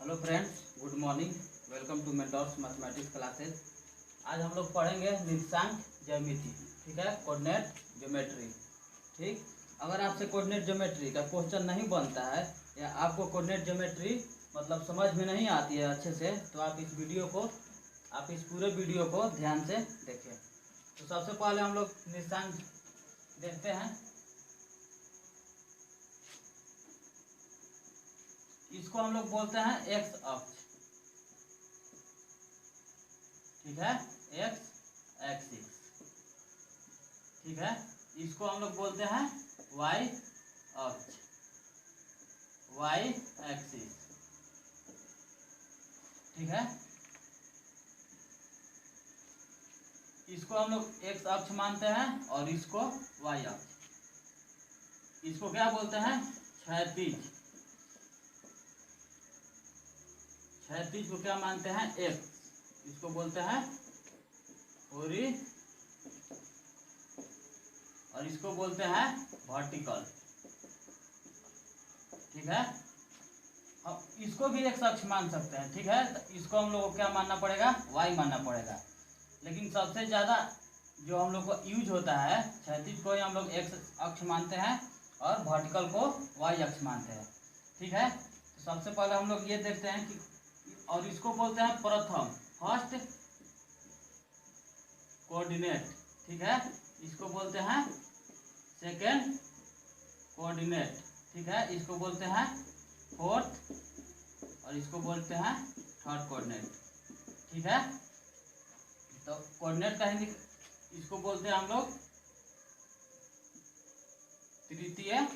Hello friends, good morning. Welcome to Mentors mathematics classes. आज हम लोग पढ़ेंगे निर्देशांक ज्यामिति, ठीक है, कोऑर्डिनेट ज्योमेट्री। ठीक, अगर आपसे कोऑर्डिनेट ज्योमेट्री का क्वेश्चन नहीं बनता है या आपको कोऑर्डिनेट ज्योमेट्री मतलब समझ में नहीं आती है अच्छे से, तो आप इस पूरे वीडियो को ध्यान से देखें। तो सबसे पहले हम लोग निर्देशांक देखते हैं। इसको हम लोग बोलते हैं एक्स अक्ष, ठीक है, एक्स एक्सिस, ठीक है। इसको हम लोग बोलते हैं वाई अक्ष, वाई एक्सिस, ठीक है। इसको हम लोग एक्स अक्ष मानते हैं और इसको वाई अक्ष। इसको क्या बोलते हैं? क्षैतिज। क्षैतिज को क्या मानते हैं? एक्स। इसको बोलते हैं होरी और इसको बोलते हैं वर्टिकल, ठीक है। अब इसको भी एक्स अक्ष मान सकते हैं, ठीक है। तो इसको हम लोग को क्या मानना पड़ेगा? वाई मानना पड़ेगा। लेकिन सबसे ज्यादा जो हम लोग को यूज होता है, क्षैतिज को हम लोग एक्स अक्ष मानते हैं और वर्टिकल को वाई अक्ष मानते हैं, ठीक है। तो सबसे पहले हम लोग ये देखते हैं कि, और इसको बोलते हैं प्रथम, फर्स्ट कोऑर्डिनेट, ठीक है। इसको बोलते हैं सेकेंड कोऑर्डिनेट, ठीक है। इसको बोलते हैं फोर्थ और इसको बोलते हैं थर्ड कोऑर्डिनेट, ठीक है। तो कोऑर्डिनेट का हिंदी इसको बोलते हैं हम लोग तृतीय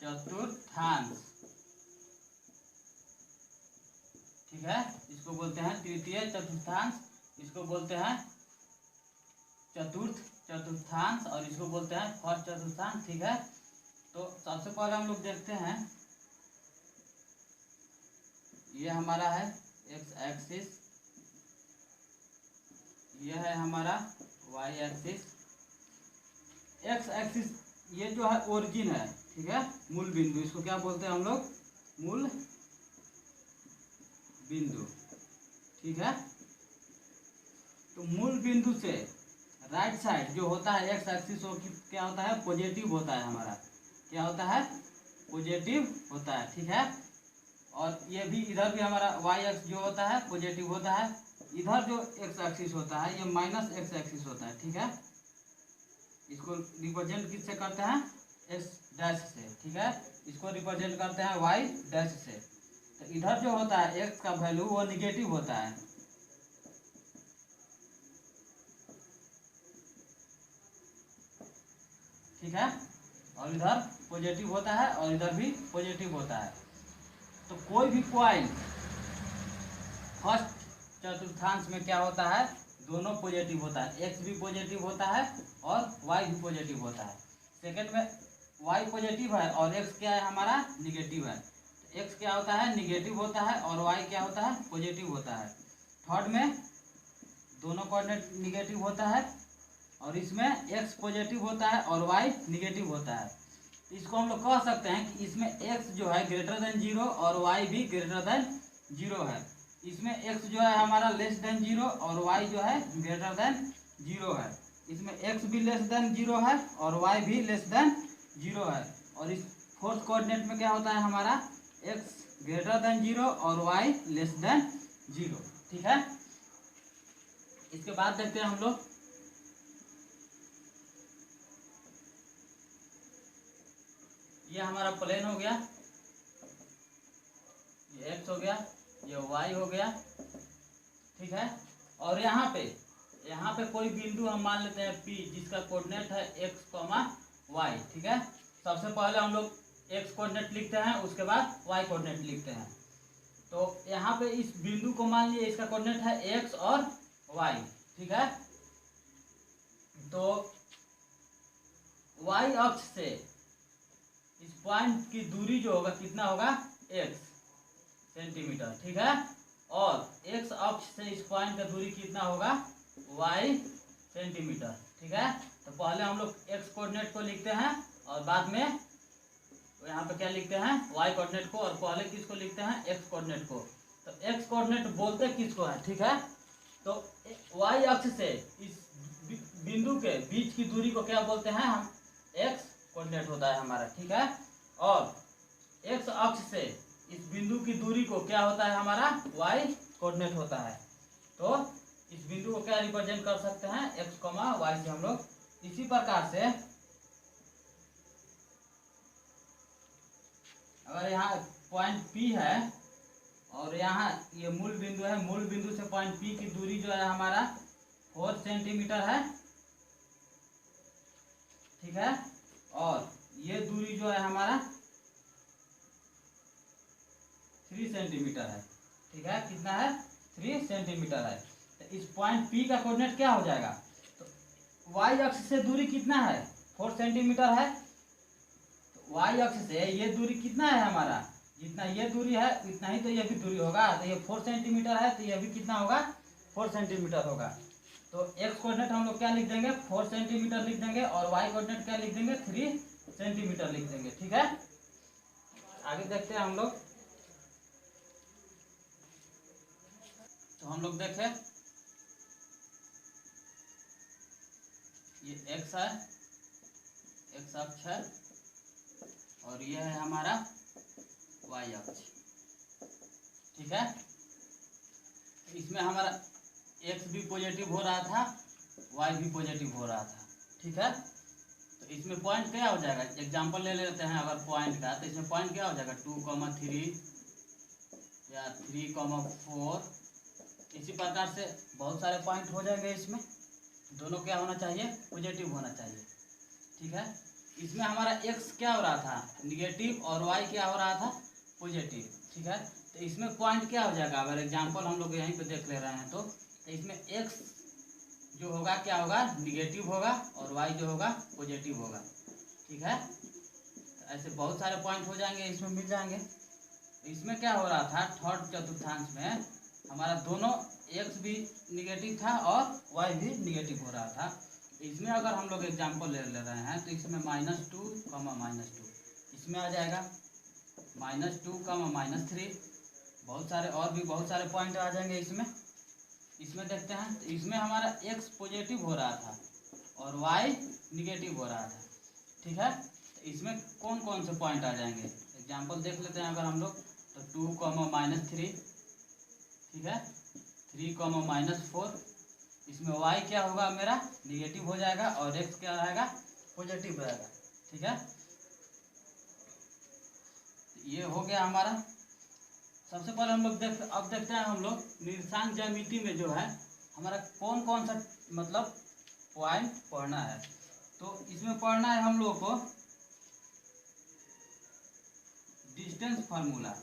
चतुर्थांश, ठीक है। इसको बोलते हैं तृतीय चतुर्थांश, इसको बोलते हैं चतुर्थ चतुर्थांश और इसको बोलते हैं फर्स्ट चतुर्थांश, ठीक है। तो सबसे पहले हम लोग देखते हैं, ये हमारा है एक्स एक्सिस, ये है हमारा वाई एक्सिस। एक्स एक्सिस ये जो है ओरिजिन है, ठीक है, मूल बिंदु। इसको क्या बोलते हैं हम लोग? मूल बिंदु, ठीक है। तो मूल बिंदु से राइट साइड जो होता है एक्स एक्सिस, वो क्या होता है? पॉजिटिव होता है हमारा। क्या होता है? पॉजिटिव होता है, ठीक है। और ये भी इधर भी हमारा वाई एक्स जो होता है पॉजिटिव होता है। इधर जो एक्स एक्सिस होता है ये माइनस एक्स एक्सिस होता है, ठीक है। इसको रिप्रेजेंट किससे करते हैं? एक्स डैश से, ठीक है। इसको रिप्रेजेंट करते हैं वाई डैश से। तो इधर जो होता है एक्स का वैल्यू वो निगेटिव होता है, ठीक है। और इधर पॉजिटिव होता है और इधर भी पॉजिटिव होता है। तो कोई भी पॉइंट फर्स्ट चतुर्थांश में क्या होता है? दोनों पॉजिटिव होता है, एक्स भी पॉजिटिव होता है और वाई भी पॉजिटिव होता है। सेकंड में वाई पॉजिटिव है और एक्स क्या है हमारा? निगेटिव है। तो एक्स क्या होता है? निगेटिव होता है और वाई क्या होता है? पॉजिटिव होता है। थर्ड में दोनों कोऑर्डिनेट निगेटिव होता है और इसमें एक्स पॉजिटिव होता है और वाई निगेटिव होता है। तो इसको हम लोग कह सकते हैं कि इसमें एक्स जो है ग्रेटर देन जीरो और वाई भी ग्रेटर देन जीरो है। इसमें एक्स जो है हमारा लेस देन जीरो और वाई जो है ग्रेटर देन जीरो है। इसमें एक्स भी लेस देन जीरो है और वाई भी लेस देन जीरो है। और इस फोर्थ कोऑर्डिनेट में क्या होता है हमारा? एक्स ग्रेटर देन जीरो और वाई लेस देन जीरो, ठीक है। इसके बाद देखते हैं हम लोग, ये हमारा प्लेन हो गया, ये एक्स हो गया, ये वाई हो गया, ठीक है। और यहाँ पे कोई बिंदु हम मान लेते हैं P, जिसका कोऑर्डिनेट है एक्स कॉमा वाई, ठीक है। सबसे पहले हम लोग एक्स कोऑर्डिनेट लिखते हैं, उसके बाद वाई कोऑर्डिनेट लिखते हैं। तो यहाँ पे इस बिंदु को मान लीजिए इसका कोऑर्डिनेट है एक्स और वाई, ठीक है। तो वाई अक्ष से इस पॉइंट की दूरी जो होगा कितना होगा? एक्स सेंटीमीटर, ठीक है। और एक्स अक्ष से इस पॉइंट का दूरी कितना होगा? Y centimeter. ठीक है, तो पहले हम लोग एक्स कोऑर्डिनेट को लिखते हैं और बाद में यहाँ पे क्या लिखते हैं, वाई कोऑर्डिनेट को, और पहले किसको लिखते हैं, एक्स कोऑर्डिनेट को। तो एक्स कोऑर्डिनेट बोलते किसको है, ठीक है। तो वाई अक्ष से इस बिंदु के बीच की दूरी को क्या बोलते हैं हम, एक्स कोऑर्डिनेट होता है हमारा। ठीक है, और एक्स अक्ष से इस बिंदु की दूरी को क्या होता है हमारा, वाई कोऑर्डिनेट होता है। तो इस बिंदु को क्या रिप्रेजेंट कर सकते हैं, एक्स कॉमा वाई से हम लोग। इसी प्रकार से अगर यहाँ पॉइंट पी है और यहाँ ये मूल बिंदु है, मूल बिंदु से पॉइंट पी की दूरी जो है हमारा 4 सेंटीमीटर है। ठीक है, और ये दूरी जो है हमारा 3 सेंटीमीटर है। ठीक है, कितना है, 3 सेंटीमीटर है। तो इस पॉइंट पी का कोऑर्डिनेट क्या हो जाएगा, तो वाई अक्ष से दूरी कितना है, 4 सेंटीमीटर है। तो वाई अक्ष से ये दूरी कितना है हमारा, जितना ये दूरी है उतना ही तो ये भी दूरी होगा। तो ये 4 सेंटीमीटर है, तो ये भी कितना होगा, 4 सेंटीमीटर होगा। तो एक्स कोऑर्डिनेट हम लोग क्या लिख देंगे, 4 सेंटीमीटर लिख देंगे, और वाई कोऑर्डिनेट क्या लिख देंगे, 3 सेंटीमीटर लिख देंगे। ठीक है, आगे देखते हैं हम लोग। तो हम लोग देखें, ये एक्स है, एक्स अक्ष है, और ये है हमारा वाई अक्ष। ठीक है, इसमें हमारा एक्स भी पॉजिटिव हो रहा था, वाई भी पॉजिटिव हो रहा था। ठीक है, तो इसमें पॉइंट क्या हो जाएगा, एग्जांपल ले लेते हैं अगर पॉइंट का, तो इसमें पॉइंट क्या हो जाएगा, 2,3 या 3,4। इसी प्रकार से बहुत सारे पॉइंट हो जाएंगे। इसमें दोनों क्या होना चाहिए, पॉजिटिव होना चाहिए। ठीक है, इसमें हमारा एक्स क्या हो रहा था, निगेटिव, और वाई क्या हो रहा था, पॉजिटिव। ठीक है, तो इसमें पॉइंट क्या हो जाएगा, अगर एग्जांपल हम लोग यहीं पे देख ले रहे हैं तो इसमें एक्स जो होगा क्या होगा, निगेटिव होगा, और वाई जो होगा पॉजिटिव होगा। ठीक है, तो ऐसे बहुत सारे पॉइंट हो जाएंगे, इसमें मिल जाएंगे। इसमें क्या हो रहा था, थर्ड चतुर्थांश में हमारा दोनों एक्स भी निगेटिव था और वाई भी निगेटिव हो रहा था। इसमें अगर हम लोग एग्जांपल ले रहे हैं तो इसमें -2, -2 इसमें आ जाएगा, -2, -3। बहुत सारे और भी बहुत सारे पॉइंट आ जाएंगे इसमें। इसमें देखते हैं, तो इसमें हमारा एक्स पॉजिटिव हो रहा था और वाई निगेटिव हो रहा था। ठीक है, तो इसमें कौन कौन से पॉइंट आ जाएंगे, एग्जांपल देख लेते हैं अगर हम लोग। तो 2, -3, ठीक है, 3, -4। इसमें y क्या होगा मेरा, निगेटिव हो जाएगा, और x क्या रहेगा, पॉजिटिव रहेगा। ठीक है, ये हो गया हमारा। सबसे पहले हम लोग अब देखते हैं हम लोग निर्देशांक ज्यामिति में जो है हमारा कौन कौन सा मतलब पॉइंट पढ़ना है। तो इसमें पढ़ना है हम लोग को डिस्टेंस फार्मूला।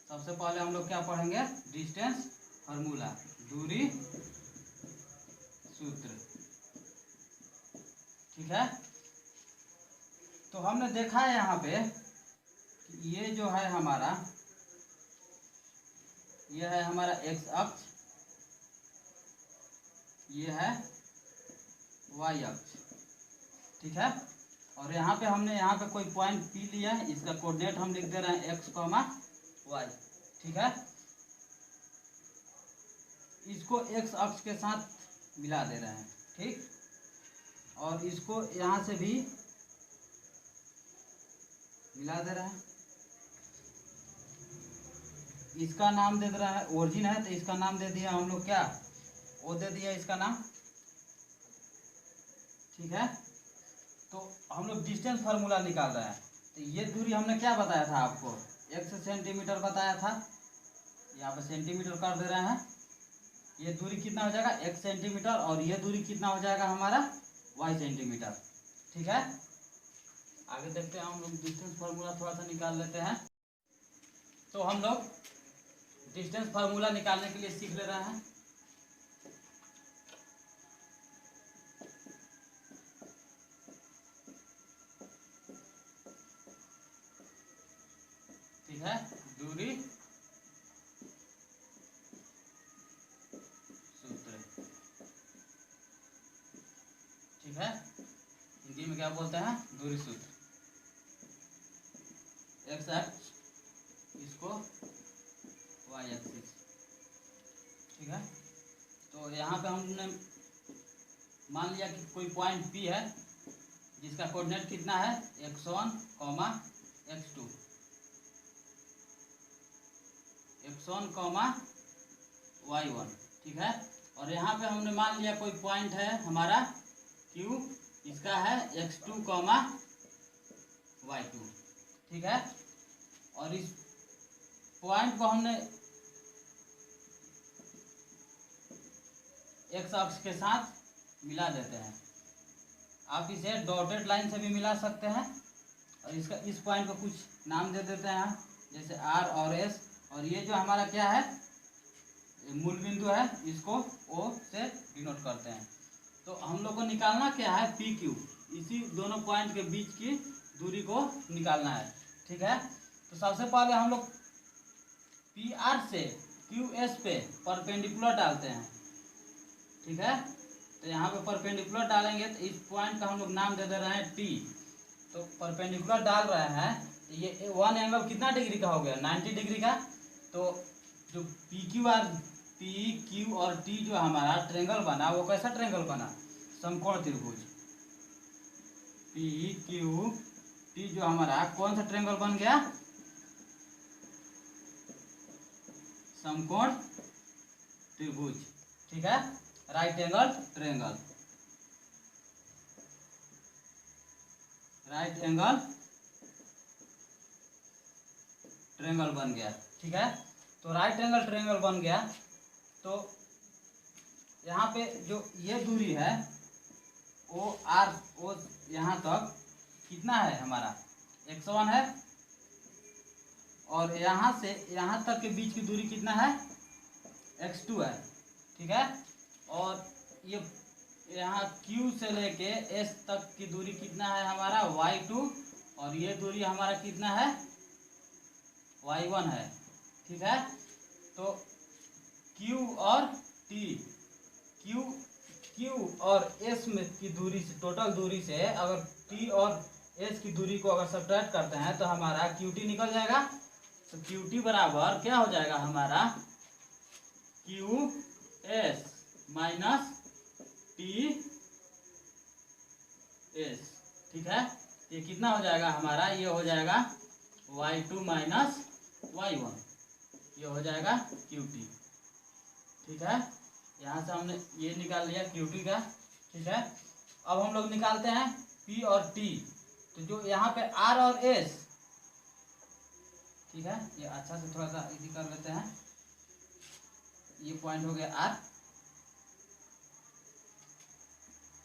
सबसे पहले हम लोग क्या पढ़ेंगे, डिस्टेंस फार्मूला, दूरी सूत्र। ठीक है, तो हमने देखा है यहाँ पे कि ये जो है हमारा, ये है हमारा एक्स अक्ष, ये है वाई अक्ष। ठीक है, और यहाँ पे हमने यहाँ पे कोई पॉइंट पी लिया है, इसका कोऑर्डिनेट हम लिख दे रहे हैं एक्स, वाई। ठीक है, इसको एक्स अक्ष के साथ मिला दे रहे हैं। ठीक, और इसको यहाँ से भी मिला दे रहे हैं। इसका नाम दे रहा है, ओरिजिन है तो इसका नाम दे दिया हम लोग क्या, वो दे दिया इसका नाम। ठीक है, तो हम लोग डिस्टेंस फार्मूला निकाल रहे हैं। तो ये दूरी हमने क्या बताया था आपको, x सेंटीमीटर बताया था, यहाँ पे सेंटीमीटर कर दे रहे हैं। ये दूरी कितना हो जाएगा, x सेंटीमीटर, और ये दूरी कितना हो जाएगा हमारा, y सेंटीमीटर। ठीक है, आगे देखते हैं हम लोग डिस्टेंस फार्मूला थोड़ा सा निकाल लेते हैं। तो हम लोग डिस्टेंस फार्मूला निकालने के लिए सीख ले रहे हैं। ठीक है, दूरी बोलते हैं, दूरी सूत्र। एक्स एक्स, इसको वाई एक्सिस, ठीक है। तो यहाँ पे हमने मान लिया कि कोई पॉइंट P है जिसका कोऑर्डिनेट कितना है, x1, x2, x1, y1, ठीक है। और यहाँ पे हमने मान लिया कोई पॉइंट है हमारा Q, इसका है x2, y2, ठीक है। और इस पॉइंट को हमने एक्स अक्ष के साथ मिला देते हैं। आप इसे डॉटेड लाइन से भी मिला सकते हैं और इसका इस पॉइंट को कुछ नाम दे देते हैं, जैसे R और S, और ये जो हमारा क्या है मूल बिंदु है, इसको O से डिनोट करते हैं। तो हम लोग को निकालना क्या है, PQ, इसी दोनों पॉइंट के बीच की दूरी को निकालना है, ठीक है। तो सबसे पहले हम लोग PR से QS पे परपेंडिकुलर डालते हैं, ठीक है। तो यहाँ पे परपेंडिकुलर डालेंगे तो इस पॉइंट का हम लोग नाम दे रहे हैं T। तो परपेंडिकुलर डाल रहे हैं तो ये वन एंगल कितना डिग्री का हो गया, 90 डिग्री का। तो जो PQ और T जो हमारा ट्रायंगल बना, वो कैसा ट्रायंगल बना, समकोण त्रिभुज। PQT जो हमारा कौन सा ट्रायंगल बन गया, समकोण त्रिभुज, ठीक है, right angle triangle, right angle triangle बन गया, ठीक है। तो राइट एंगल ट्रायंगल बन गया। तो यहाँ पे जो ये दूरी है ओ यहाँ तक कितना है हमारा, x1 है, और यहाँ से यहाँ तक के बीच की दूरी कितना है, x2 है, ठीक है। और ये यहाँ Q से लेके S तक की दूरी कितना है हमारा, y2, और ये दूरी हमारा कितना है, y1 है, ठीक है। तो Q और S में की दूरी से, टोटल दूरी से अगर T और S की दूरी को अगर सब्ट्रैक्ट करते हैं तो हमारा QT निकल जाएगा। तो QT बराबर क्या हो जाएगा हमारा, QS माइनस TS, ठीक है। ये कितना हो जाएगा हमारा, ये हो जाएगा y2 माइनस y1, ये हो जाएगा QT, ठीक है। यहाँ से हमने ये निकाल लिया QT का, ठीक है। अब हम लोग निकालते हैं P और T। तो जो यहाँ पे R और S, ठीक है, ये अच्छा से थोड़ा सा इजी कर लेते हैं। ये पॉइंट हो गया R,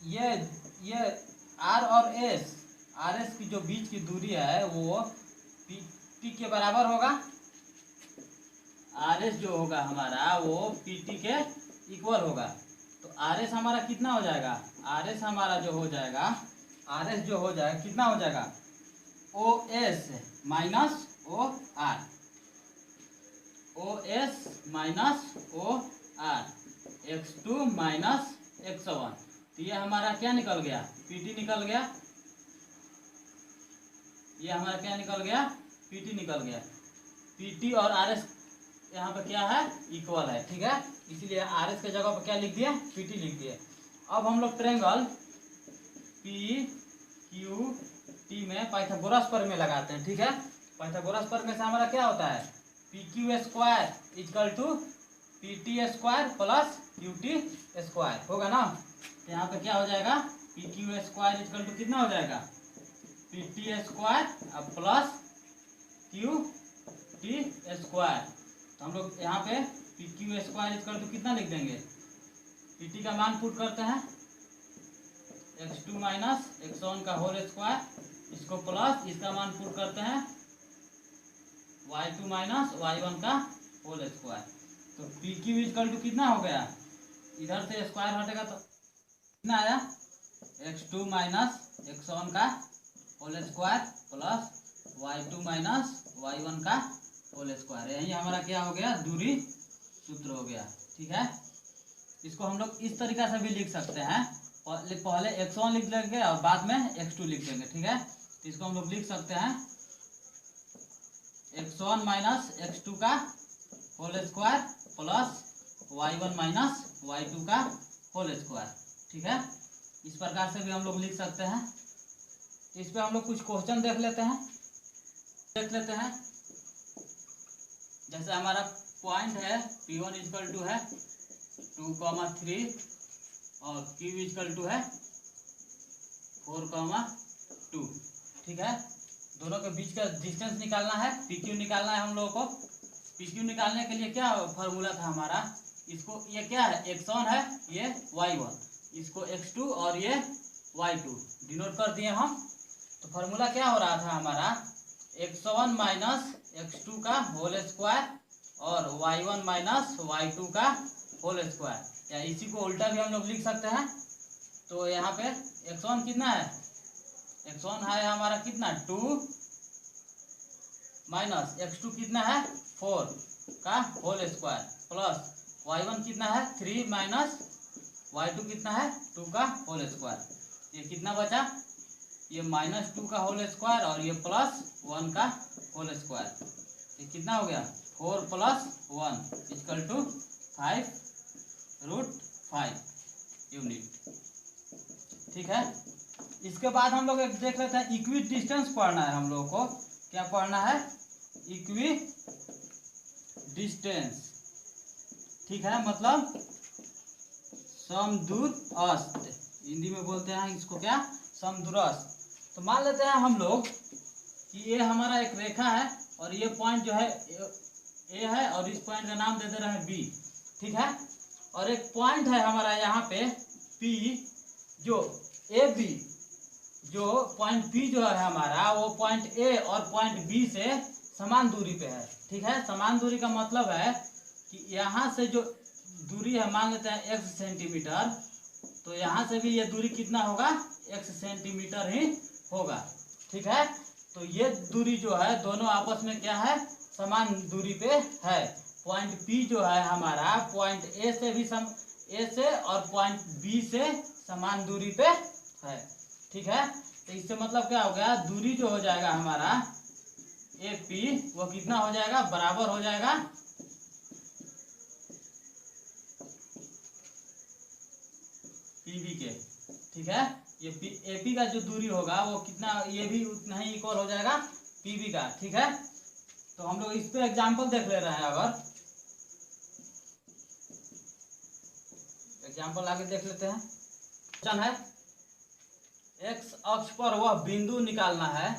ये R और S, RS की जो बीच की दूरी है वो PT के बराबर होगा। RS जो होगा हमारा वो PT के इक्वल होगा। तो RS हमारा कितना हो जाएगा, RS हमारा जो हो जाएगा, RS जो हो जाएगा कितना हो जाएगा, OS minus OR, OS minus OR, x2 minus x1। तो ये हमारा क्या निकल गया, PT निकल गया, ये हमारा क्या निकल गया, PT निकल गया। PT और RS यहाँ पे क्या है, इक्वल है, ठीक है। इसीलिए RS के जगह पर क्या लिख दिया, PT लिख दिया। अब हम लोग ट्रायंगल PQT में पाइथागोरस प्रमेय लगाते हैं, ठीक है। पाइथागोरस प्रमेय से हमारा क्या होता है, PQ square equal to PT square plus QT square होगा ना। तो यहाँ पे क्या हो जाएगा, PQ स्क्वायर इक्वल टू कितना हो जाएगा, PT square plus QT square. तो हम लोग यहाँ पे PQ स्क्वायर इक्वल टू कितना लिख देंगे, PT का मान पुट करते हैं, x2 माइनस x1 का होल स्क्वायर, इसको प्लस इसका मान पुट करते हैं y2 माइनस y1 का होल स्क्वायर। तो PQ इक्वल टू कितना हो गया, इधर से स्क्वायर हटेगा तो कितना आया, x2 माइनस x1 का whole square plus y2 minus y1 का होल स्क्वायर। यही हमारा क्या हो गया, दूरी सूत्र हो गया, ठीक है। इसको हम लोग इस तरीका से भी लिख सकते हैं पहले x1 लिख लेंगे और बाद में x2 लिख देंगे, ठीक है। तो इसको हम लोग लिख सकते हैं x1 माइनस x2 का whole square plus y1 minus y2 का होल स्क्वायर, ठीक है। इस प्रकार से भी हम लोग लिख सकते हैं। तो इस पर हम लोग कुछ क्वेश्चन देख लेते हैं। जैसे हमारा पॉइंट है P1 इक्वल टू है 2,3 और Q इक्वल टू है 4,2, ठीक है। दोनों के बीच का डिस्टेंस निकालना है, PQ निकालना है हम लोगों को। PQ निकालने के लिए क्या फार्मूला था हमारा, इसको ये क्या है x1 है, ये y1, इसको x2 और ये y2 डिनोट कर दिए हम। तो फार्मूला क्या हो रहा था हमारा x1 माइनस x2 का होल स्क्वायर और y1 माइनस y2 का होल स्क्वायर, या इसी को उल्टा भी हम लोग लिख सकते हैं। तो यहाँ पे x1 कितना है, x1 है हमारा कितना 2 माइनस x2 कितना है 4 का होल स्क्वायर प्लस y1 कितना है 3 माइनस y2 कितना है 2 का होल स्क्वायर। ये कितना बचा, ये -2 का होल स्क्वायर और ये +1 का होल स्क्वायर। ये कितना हो गया 4 + 1 इक्वल टू 5√5 यूनिट, ठीक है। इसके बाद हम लोग एक देख लेते हैं इक्वी डिस्टेंस पढ़ना है हम लोगों को। क्या पढ़ना है, इक्वी डिस्टेंस, ठीक है, मतलब समदूरस्थ, हिंदी में बोलते हैं इसको क्या, समदूरस्थ। तो मान लेते हैं हम लोग कि ये हमारा एक रेखा है और ये पॉइंट जो है ए है और इस पॉइंट का नाम दे दे रहे हैं बी, ठीक है। और एक पॉइंट है हमारा यहाँ पे पी, जो ए बी, जो पॉइंट पी जो है हमारा वो पॉइंट ए और पॉइंट बी से समान दूरी पे है, ठीक है। समान दूरी का मतलब है कि यहाँ से जो दूरी है मान लेते हैं x सेंटीमीटर, तो यहाँ से भी ये दूरी कितना होगा x सेंटीमीटर ही होगा, ठीक है। तो ये दूरी जो है दोनों आपस में क्या है, समान दूरी पे है। पॉइंट P जो है हमारा पॉइंट ए से भी ए से और पॉइंट बी से समान दूरी पे है, ठीक है। तो इससे मतलब क्या हो गया, दूरी जो हो जाएगा हमारा AP वो कितना हो जाएगा, बराबर हो जाएगा PB के, ठीक है। ये AP का जो दूरी होगा वो कितना, ये भी उतना ही इक्वल हो जाएगा PB का, ठीक है। तो हम लोग इस पे एग्जांपल देख ले रहे हैं। अगर एग्जांपल आगे देख लेते हैं। क्वेश्चन है x अक्ष पर वह बिंदु निकालना है,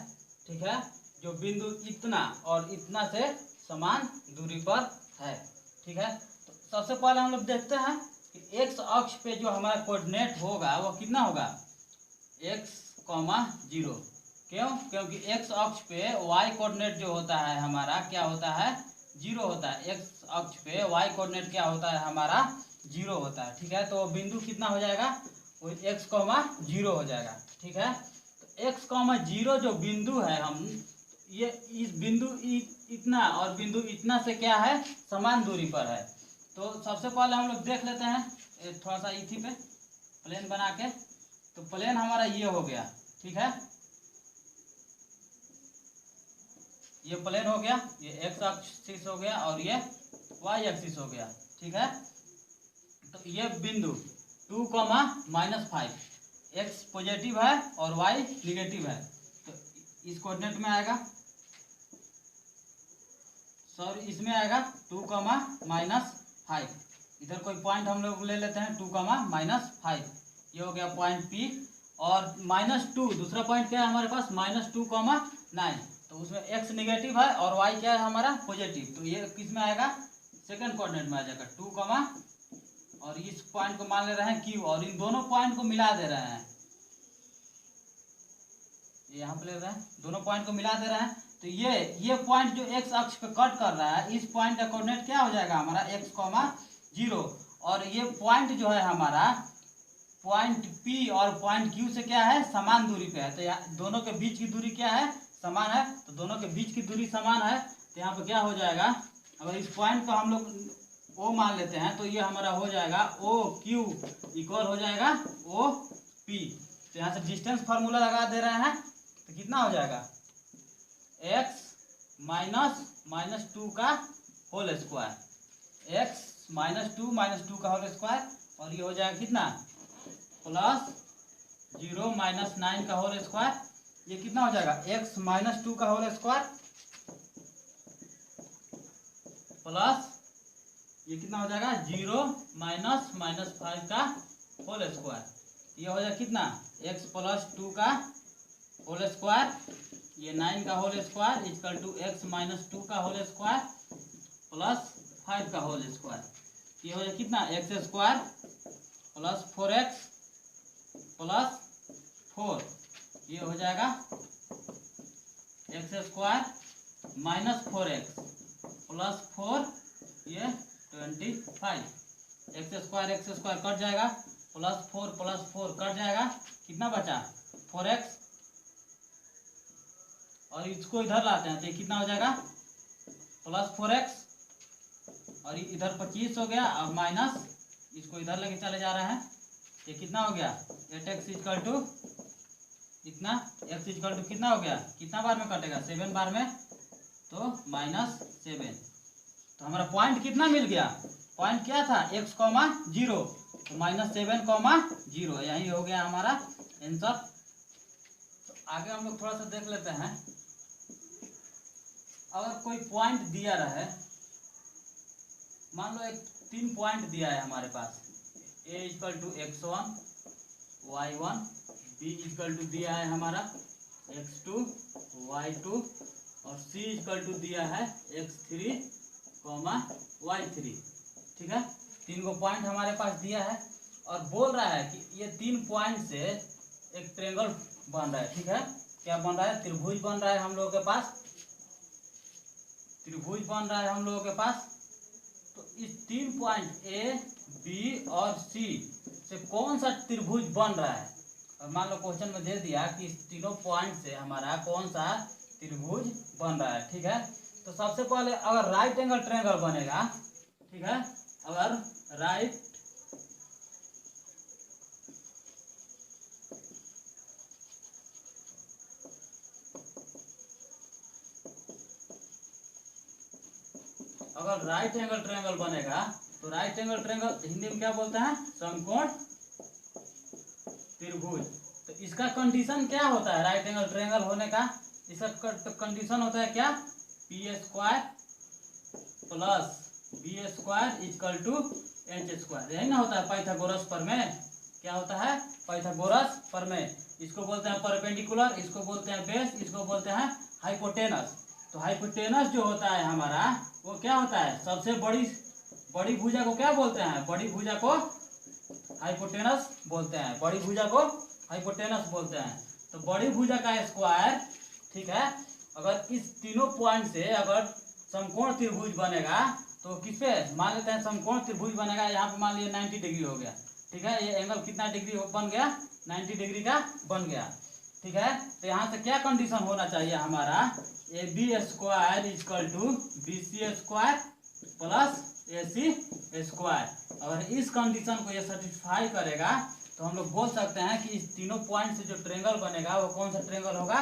ठीक है, जो बिंदु इतना और इतना से समान दूरी पर है, ठीक है। तो सबसे पहले हम लोग देखते हैं कि x अक्ष पे जो हमारा कोऑर्डिनेट होगा वो कितना होगा x, 0। क्यों, क्योंकि x अक्ष पे y कोऑर्डिनेट जो होता है हमारा क्या होता है, 0 होता है। x अक्ष पे y कोऑर्डिनेट क्या होता है हमारा 0 होता है, ठीक है। तो बिंदु कितना हो जाएगा, वो x, 0 हो जाएगा, ठीक है। तो x, 0 जो बिंदु है, हम ये इस बिंदु इतना और बिंदु इतना से क्या है, समान दूरी पर है। तो सबसे पहले हम लोग देख लेते हैं थोड़ा सा इसी पे प्लेन बना के। तो प्लेन हमारा ये हो गया, ठीक है, ये प्लेन हो गया, ये x एक्सिस हो गया और ये y एक्सिस हो गया, ठीक है। तो ये बिंदु 2, -5, x पॉजिटिव है और y निगेटिव है, तो इस कोऑर्डिनेट में आएगा, सॉरी इसमें आएगा 2, -5। इधर कोई पॉइंट हम लोग ले लेते हैं 2, -5, ये हो गया पॉइंट P। और -2 दूसरा पॉइंट क्या है हमारे पास, -2, 9, तो उसमें x निगेटिव है और y क्या है हमारा पॉजिटिव, तो ये किस में आएगा, सेकंड कोऑर्डिनेट में आ जाएगा 2, और इस पॉइंट को मान ले रहे हैं Q और इन दोनों पॉइंट को मिला दे रहे हैं, ये यहाँ पे ले रहे हैं, दोनों पॉइंट को मिला दे रहे हैं। तो ये पॉइंट जो x अक्ष पे कट कर रहा है, इस पॉइंट का कोऑर्डिनेट क्या हो जाएगा हमारा x, 0, और ये पॉइंट जो है हमारा पॉइंट P और पॉइंट Q से क्या है, समान दूरी पे है। तो यहाँ दोनों के बीच की दूरी क्या है, समान है, तो दोनों के बीच की दूरी समान है। तो यहाँ पे क्या हो जाएगा, अगर इस पॉइंट को हम लोग O मान लेते हैं तो ये हमारा हो जाएगा OQ इक्वल हो जाएगा O पी। तो यहाँ से डिस्टेंस फार्मूला लगा दे रहे हैं तो कितना हो जाएगा x माइनस टू का होल स्क्वायर, x -2 का होल स्क्वायर, और ये हो जाएगा कितना प्लस 0 - 9 का होल स्क्वायर। ये कितना हो जाएगा x -2 का होल स्क्वायर प्लस ये कितना हो जाएगा 0 - -5 का होल स्क्वायर। ये हो जाएगा कितना x + 2 का होल स्क्वायर, ये 9 का whole square equal to x -2 का होल स्क्वायर प्लस 5 का होल स्क्वायर। ये हो जाएगा कितना x² प्लस 4x प्लस 4, ये हो जाएगा x² - 4x प्लस 4, ये 25। x² कट जाएगा, प्लस 4 कट जाएगा, कितना बचा 4x, और इसको इधर लाते हैं तो ये कितना हो जाएगा प्लस 4x, और इधर 25 हो गया, अब माइनस इसको इधर लेके चले जा रहे हैं, ये कितना हो गया 8x इक्वल टू इतना, x इक्वल टू कितना हो गया, कितना बार में कटेगा 7 बार में, तो -7। तो हमारा पॉइंट कितना मिल गया, पॉइंट क्या था x, 0, तो -7, 0, यही हो गया हमारा आंसर। तो आगे हम लोग थोड़ा सा देख लेते हैं। अगर कोई पॉइंट दिया रहे, मान लो एक 3 पॉइंट दिया है हमारे पास, a equal to x1 y1, b equal to दिया है हमारा x2 y2, और c इक्वल टू दिया है x3, y3। ठीक है, 3 को पॉइंट हमारे पास दिया है, और बोल रहा है कि ये 3 पॉइंट से एक ट्रायंगल बन रहा है। ठीक है, क्या बन रहा है, त्रिभुज बन रहा है हम लोगों के पास, त्रिभुज बन रहा है हम लोगों के पास। तो इस 3 पॉइंट ए, बी और सी से कौन सा त्रिभुज बन रहा है, और मान लो क्वेश्चन में दे दिया कि इस तीनों पॉइंट से हमारा कौन सा त्रिभुज बन रहा है। ठीक है, तो सबसे पहले अगर राइट एंगल ट्रायंगल बनेगा, ठीक है, अगर राइट एंगल ट्रायंगल बनेगा, तो राइट एंगल ट्रायंगल हिंदी में क्या बोलते हैं, समकोण त्रिभुज। तो इसका कंडीशन क्या होता है राइट एंगल ट्रायंगल होने का, इसका कंडीशन होता है क्या, p² plus b² equal to h², यही ना होता है पाइथागोरस प्रमेय। क्या होता है पाइथागोरस प्रमेय, इसको बोलते हैं परपेंडिकुलर, इसको बोलते हैं बेस, इसको बोलते हैं हाइपोटेनस। तो हाइपोटेनस जो होता है हमारा वो क्या होता है, सबसे बड़ी भुजा को क्या बोलते हैं, बड़ी भुजा को हाइपोटेनस बोलते हैं, बड़ी भुजा को हाइपोटेनस बोलते हैं। तो बड़ी भुजा का स्क्वायर, ठीक है, अगर इस तीनों पॉइंट से अगर समकोण त्रिभुज बनेगा, तो किस पे मान लेते हैं समकोण त्रिभुज बनेगा, यहाँ पे मान लिया 90 डिग्री हो गया। ठीक है, ये एंगल कितना डिग्री बन गया, 90 डिग्री का बन गया। ठीक है, तो यहाँ से क्या कंडीशन होना चाहिए हमारा, AB² equal to BC² plus AC²। अगर इस कंडीशन को ये सेटिस्फाई करेगा तो हम लोग बोल सकते हैं कि इस तीनों पॉइंट से जो ट्रायंगल बनेगा वो कौन सा ट्रायंगल होगा,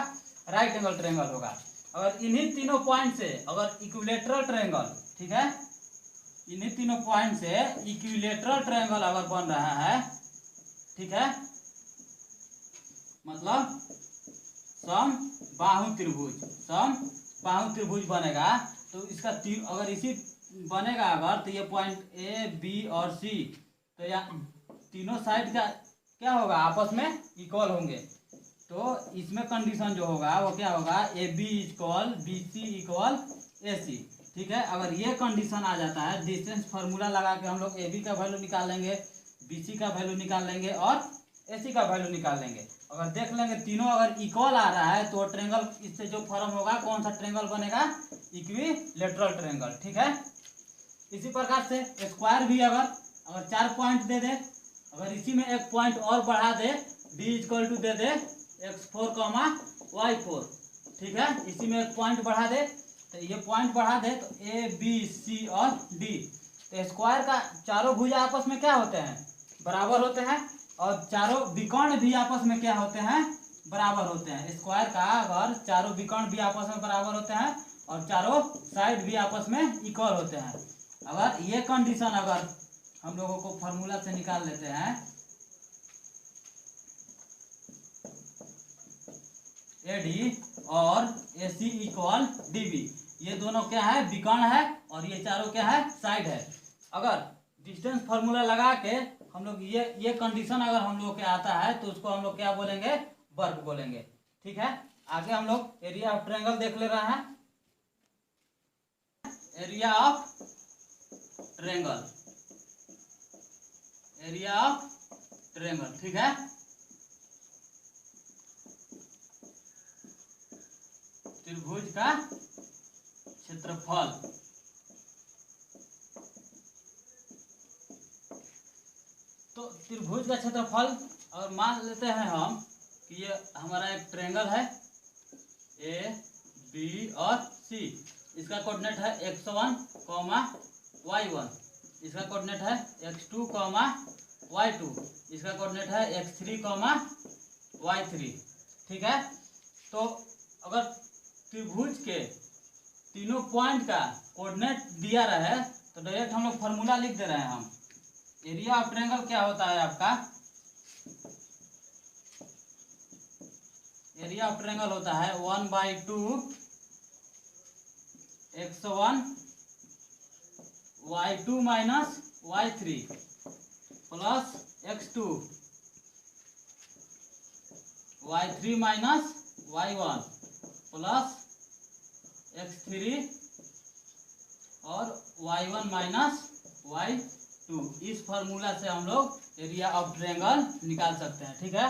राइट एंगल ट्रायंगल होगा। अगर इन्हीं तीनों पॉइंट से अगर इक्विलेटरल ट्रायंगल, ठीक है, इन्हीं तीनों पॉइंट से इक्विलेटरल ट्रायंगल अगर बन रहा है, ठीक है, मतलब समबाहु त्रिभुज बनेगा, तो इसका अगर इसी बनेगा अगर, तो ये पॉइंट ए, बी और सी, तो यहाँ तीनों साइड का क्या होगा, आपस में इक्वल होंगे। तो इसमें कंडीशन जो होगा वो क्या होगा, a b equal b c equal a c. ठीक है, अगर ये कंडीशन आ जाता है, डिस्टेंस फार्मूला लगा के हम लोग ए बी का वैल्यू निकाल लेंगे, बी सी का वैल्यू निकाल लेंगे और ए सी का वैल्यू निकाल लेंगे। अगर देख लेंगे तीनों अगर इक्वल आ रहा है तो ट्रायंगल इससे जो फॉर्म होगा कौन सा ट्रायंगल बनेगा, इक्विलेटरल ट्रायंगल। ठीक है, इसी प्रकार से स्क्वायर भी अगर 4 पॉइंट दे दे, अगर इसी में एक पॉइंट और बढ़ा दे, b इक्वल टू दे दे x4, y4, ठीक है, इसी में एक पॉइंट बढ़ा दे, तो ये पॉइंट बढ़ा दे तो a, b, c और d। तो स्क्वायर का चारों भुजा आपस में क्या होते हैं, बराबर होते हैं। और चारों विकर्ण भी आपस में क्या होते हैं, बराबर होते हैं। स्क्वायर का अगर चारों विकर्ण भी आपस में बराबर होते हैं और चारों साइड भी आपस में इक्वल होते हैं, अगर ये कंडीशन अगर हम लोगों को फॉर्मूला से निकाल लेते हैं, एडी और एसी इक्वल डीबी, ये दोनों क्या है, विकर्ण है और ये चारों क्या है, साइड है। अगर डिस्टेंस फार्मूला लगा के हम लोग ये कंडीशन अगर हम लोग के आता है तो उसको हम लोग क्या बोलेंगे, वर्ग बोलेंगे। ठीक है, आगे हम लोग एरिया ऑफ ट्रायंगल देख ले रहे हैं। Area of triangle, area of triangle, ठीक है। त्रिभुज का क्षेत्रफल, तो त्रिभुज का क्षेत्रफल, और मान लेते हैं हम कि ये हमारा एक ट्रायंगल है ए बी और सी, इसका कोऑर्डिनेट है x1, y1, इसका कोऑर्डिनेट है x2, y2, इसका कोऑर्डिनेट है x3, y3। ठीक है, तो अगर त्रिभुज के तीनों पॉइंट का कोऑर्डिनेट दिया रहे तो डायरेक्ट हम लोग फॉर्मूला लिख दे रहे हैं। हम एरिया ऑफ ट्रायंगल क्या होता है आपका, एरिया ऑफ ट्रायंगल होता है 1/2 x1 y2 minus y3 plus x2 y3 minus y1 plus x3 और y1 माइनस y2। इस फार्मूला से हम लोग एरिया ऑफ ट्रायंगल निकाल सकते हैं। ठीक है।